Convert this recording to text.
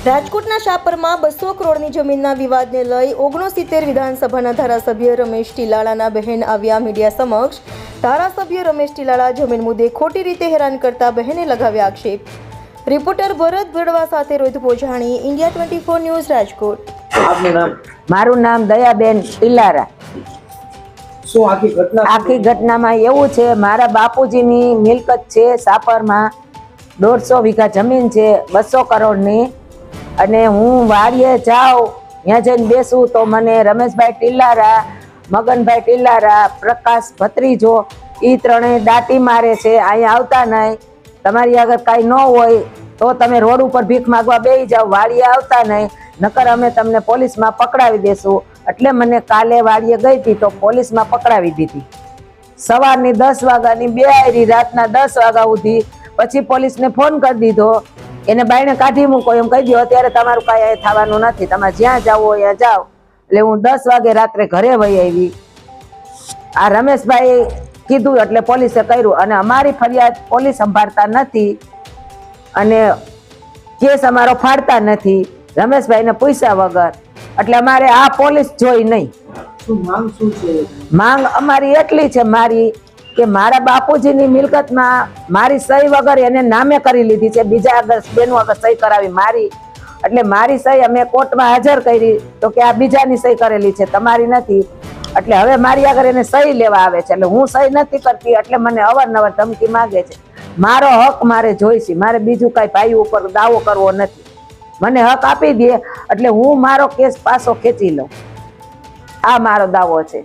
રાજકોટના શાપરમાં 200 કરોડની જમીનના વિવાદને લઈ 69 વિધાનસભાના ધારાસભ્ય રમેશ ટીલાળાના બહેન આવ્યા મીડિયા સમક્ષ। ધારાસભ્ય રમેશ ટીલાળા જમીન મુદ્દે ખોટી રીતે હેરાન કરતા બહેને લગાવ્યા આક્ષેપ। રિપોર્ટર ભરત ભડવા સાથે રોહિત પોજાણી, ઇન્ડિયા 24 ન્યૂઝ, રાજકોટ। આપનું નામ? મારું નામ દયાબેન ટીલારા। શું આખી ઘટનામાં એવું છે, મારા બાપુજીની મિલકત છે સાપરમાં, 150 વીઘા જમીન છે, 200 કરોડની। અને હું વાડીએ જાઉં, ત્યાં જઈને બેસું તો મને રમેશભાઈ ટીલારા, મગનભાઈ ટીલારા, પ્રકાશ ભત્રીજો, એ ત્રણેય દાટી મારે છે। અહીંયા આવતા નહીં, તમારી આગળ કાંઈ ન હોય તો તમે રોડ ઉપર ભીખ માગવા બેસી જાઓ, વાડીએ આવતા નહીં, નકર અમે તમને પોલીસમાં પકડાવી દેશું। એટલે મને કાલે વાડીએ ગઈ હતી તો પોલીસમાં પકડાવી દીધી। સવારની 10 વાગ્યાની બેહારી, રાતના 10 વાગ્યા સુધી। પછી પોલીસને ફોન કરી દીધો, એને બાયણે કાઢી મૂકો એમ કહી દો, અત્યારે તમારું કાંઈ થવાનું નથી, તમારે જ્યાં જાવ હોય ત્યાં જાઓ। એટલે હું 10 વાગે રાત્રે ઘરે વહી આવી। આ રમેશભાઈ કીધું એટલે પોલીસે કર્યું, અને અમારી ફરિયાદ પોલીસ સંભાળતા નથી અને કેસ અમારો ફાડતા નથી રમેશભાઈને પૂછ્યા વગર। એટલે અમારે આ પોલીસ જોઈ નહીં। શું છે માંગ અમારી એટલી છે કે મારા બાપુજીની મિલકતમાં મારી સહી વગર એને નામે કરી લીધી છે, બીજા આગળ બેનું આગળ સહી કરાવી મારી। એટલે મારી સહી અમે કોર્ટમાં હાજર કરી તો કે આ બીજાની સહી કરેલી છે, તમારી નથી। એટલે હવે મારી આગળ એને સહી લેવા આવે છે, એટલે હું સહી નથી કરતી, એટલે મને અવારનવાર ધમકી માંગે છે। મારો હક મારે જોઈશે, મારે બીજું કાંઈ ભાઈ ઉપર દાવો કરવો નથી। મને હક આપી દે એટલે હું મારો કેસ પાછો ખેંચી લઉં, આ મારો દાવો છે।